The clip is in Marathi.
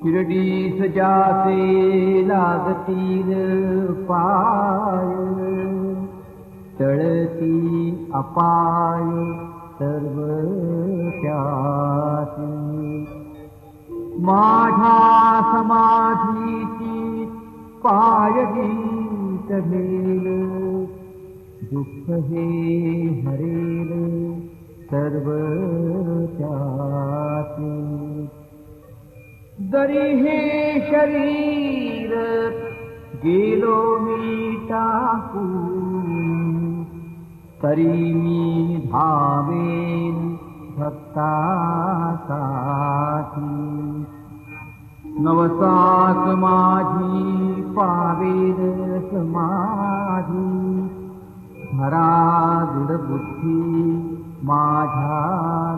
शिर्डीस जाचे लागतील पाय, टळती अपाय सर्व त्यासी. माझ्या समाधीची पायवी चढेल, दुःख हे हरेल सर्व त्यासी. जरी हे शरीर गेलो मी टाकून, तरी मी धावेन भक्तासाठी. नवसात माझी पावेल समाधी, धरा दृढ बुद्धी माझ्या